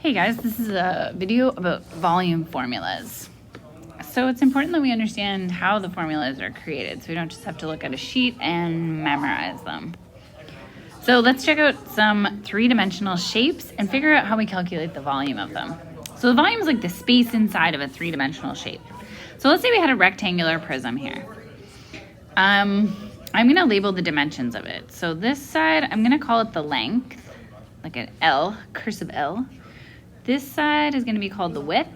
Hey guys, this is a video about volume formulas. So it's important that we understand how the formulas are created so we don't just have to look at a sheet and memorize them. So let's check out some three-dimensional shapes and figure out how we calculate the volume of them. So the volume is like the space inside of a three-dimensional shape. So let's say we had a rectangular prism here. I'm going to label the dimensions of it. So this side, I'm going to call it the length, like an L, cursive L. This side is going to be called the width,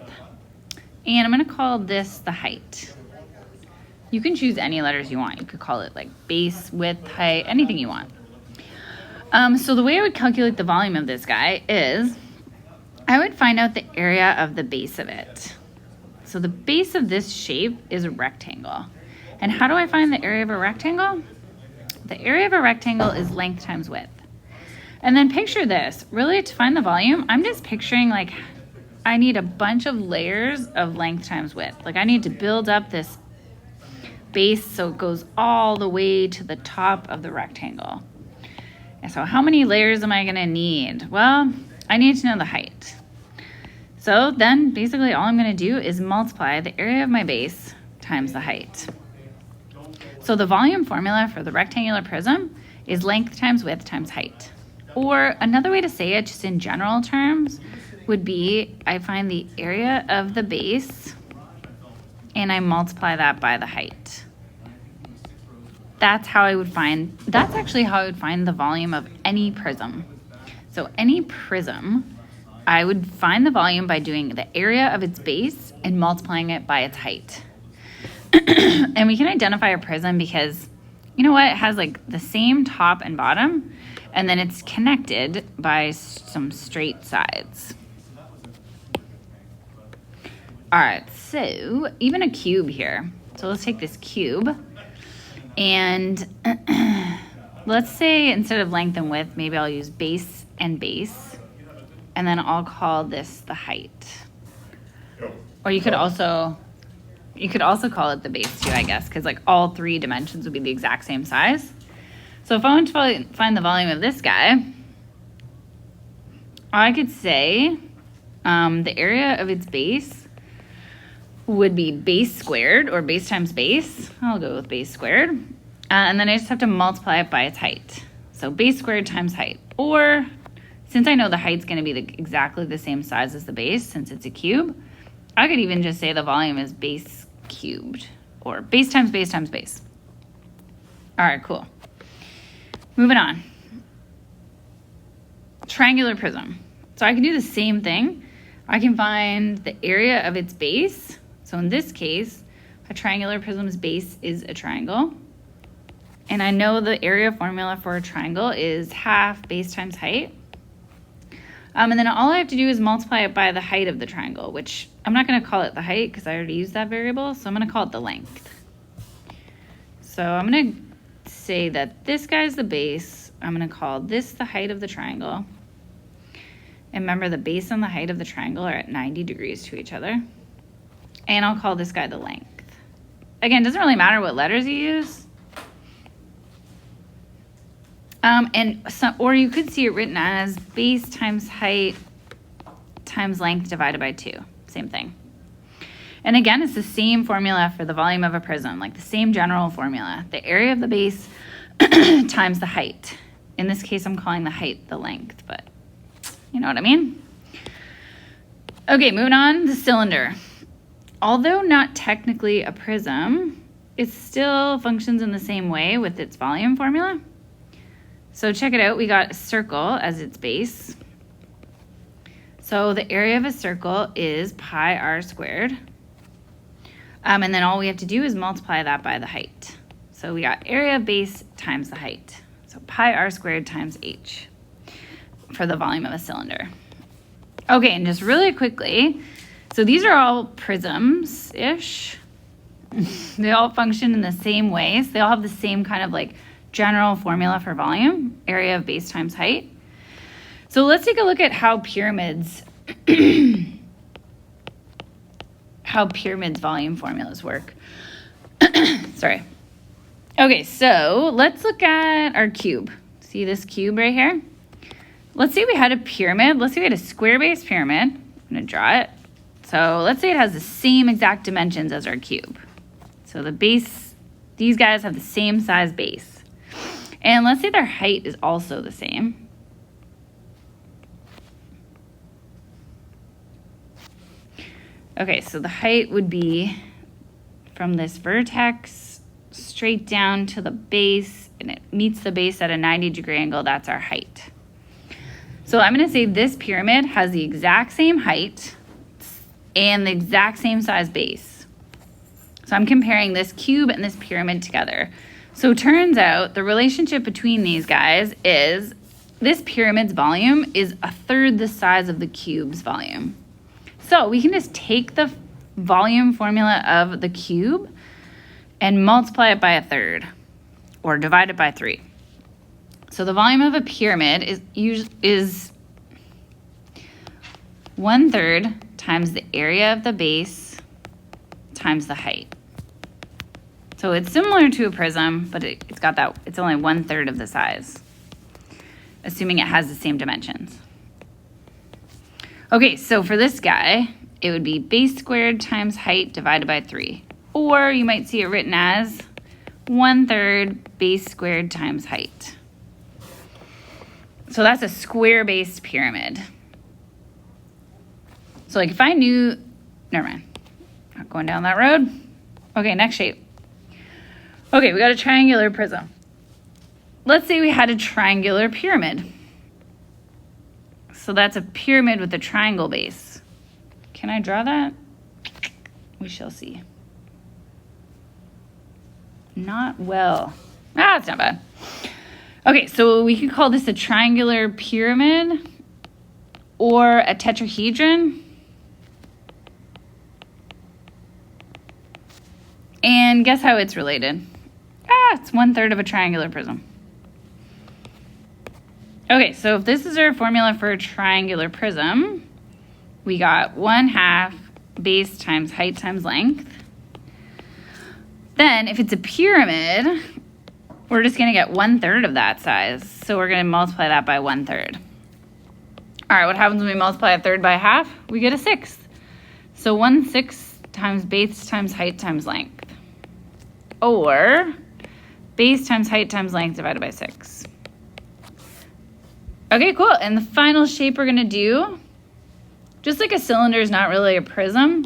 and I'm going to call this the height. You can choose any letters you want. You could call it like base, width, height, anything you want. So the way I would calculate the volume of this guy is I would find out the area of the base of it. So the base of this shape is a rectangle. And how do I find the area of a rectangle? The area of a rectangle is length times width. And then picture this, really to find the volume, I'm just picturing like I need a bunch of layers of length times width. Like I need to build up this base so it goes all the way to the top of the rectangle. And so how many layers am I gonna need? Well, I need to know the height. So then basically all I'm gonna do is multiply the area of my base times the height. So the volume formula for the rectangular prism is length times width times height. Or another way to say it, just in general terms, would be I find the area of the base and I multiply that by the height. That's actually how I would find the volume of any prism. So any prism, I would find the volume by doing the area of its base and multiplying it by its height. And we can identify a prism because, you know what, it has like the same top and bottom, and then it's connected by some straight sides. All right, so even a cube here. So let's take this cube, and let's say instead of length and width, maybe I'll use base and base, and then I'll call this the height. Or you could also call it the base too, I guess, because like all three dimensions would be the exact same size. So if I want to find the volume of this guy, I could say the area of its base would be base squared, or base times base. I'll go with base squared. And then I just have to multiply it by its height. So base squared times height. Or since I know the height's going to be exactly the same size as the base, since it's a cube, I could even just say the volume is base cubed, or base times base times base. All right, cool. Moving on. Triangular prism. So I can do the same thing. I can find the area of its base. So in this case, a triangular prism's base is a triangle. And I know the area formula for a triangle is half base times height. And then all I have to do is multiply it by the height of the triangle, which I'm not going to call it the height because I already used that variable. So I'm going to call it the length. So I'm going to say that this guy's the base. I'm going to call this the height of the triangle. And remember, the base and the height of the triangle are at 90 degrees to each other. And I'll call this guy the length. Again, it doesn't really matter what letters you use. Or you could see it written as base times height times length divided by 2. Same thing. And again, it's the same formula for the volume of a prism, like the same general formula. The area of the base times the height. In this case, I'm calling the height the length, but you know what I mean? Okay, moving on, the cylinder. Although not technically a prism, it still functions in the same way with its volume formula. So check it out, we got a circle as its base. So the area of a circle is pi r squared. And then all we have to do is multiply that by the height. So we got area of base times the height. So pi r squared times h for the volume of a cylinder. Okay, and just really quickly, so these are all prisms-ish. They all function in the same way. So they all have the same kind of like general formula for volume, area of base times height. So let's take a look at how pyramids volume formulas work. Sorry. Okay, so let's look at our cube. See this cube right here? let's say we had a pyramid. Let's say we had a square-based pyramid. I'm going to draw it. So let's say it has the same exact dimensions as our cube. So the base, these guys have the same size base. And let's say their height is also the same. Okay, so the height would be from this vertex straight down to the base, and it meets the base at a 90-degree angle. That's our height. So I'm going to say this pyramid has the exact same height and the exact same size base. So I'm comparing this cube and this pyramid together. So it turns out the relationship between these guys is this pyramid's volume is 1/3 the size of the cube's volume. So we can just take the volume formula of the cube and multiply it by 1/3 or divide it by 3. So the volume of a pyramid is 1/3 times the area of the base times the height. So it's similar to a prism, but it's only 1/3 of the size, assuming it has the same dimensions. Okay, so for this guy, it would be base squared times height divided by 3. Or you might see it written as 1/3 base squared times height. So that's a square-based pyramid. So like if I knew, never mind, not going down that road. Okay, next shape. Okay, we got a triangular prism. Let's say we had a triangular pyramid. So that's a pyramid with a triangle base. Can I draw that? We shall see. Not well. It's not bad. Okay, so we could call this a triangular pyramid or a tetrahedron. And guess how it's related? It's 1/3 of a triangular prism. Okay, so if this is our formula for a triangular prism, we got 1/2 base times height times length. Then if it's a pyramid, we're just going to get 1/3 of that size. So we're going to multiply that by 1/3. All right, what happens when we multiply 1/3 by half? We get a 1/6. So 1/6 times base times height times length. Or base times height times length divided by 6. Okay, cool. And the final shape we're going to do, just like a cylinder is not really a prism,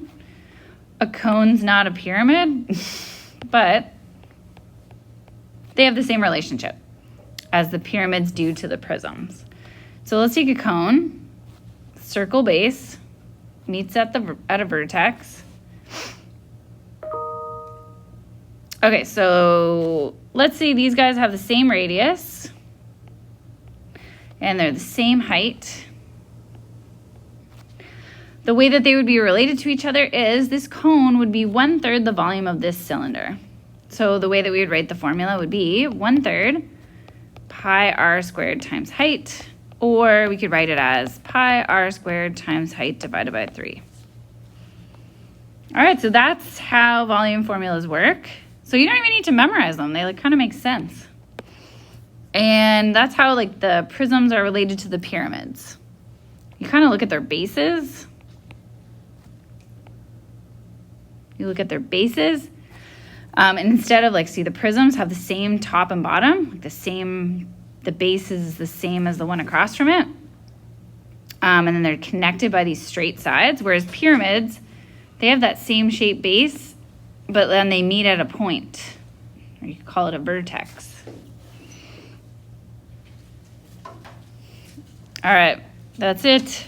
a cone's not a pyramid, but they have the same relationship as the pyramids do to the prisms. So let's take a cone, circle base, meets at a vertex. Okay, so let's say these guys have the same radius and they're the same height. The way that they would be related to each other is this cone would be 1/3 the volume of this cylinder. So the way that we would write the formula would be 1/3 pi r squared times height, or we could write it as pi r squared times height divided by 3. All right, so that's how volume formulas work. So you don't even need to memorize them. They kind of make sense. And that's how the prisms are related to the pyramids. You kind of look at their bases. You look at their bases. And instead of see the prisms have the same top and bottom, the base is the same as the one across from it. And then they're connected by these straight sides, whereas pyramids, they have that same shape base, but then they meet at a point, or you could call it a vertex. All right, that's it.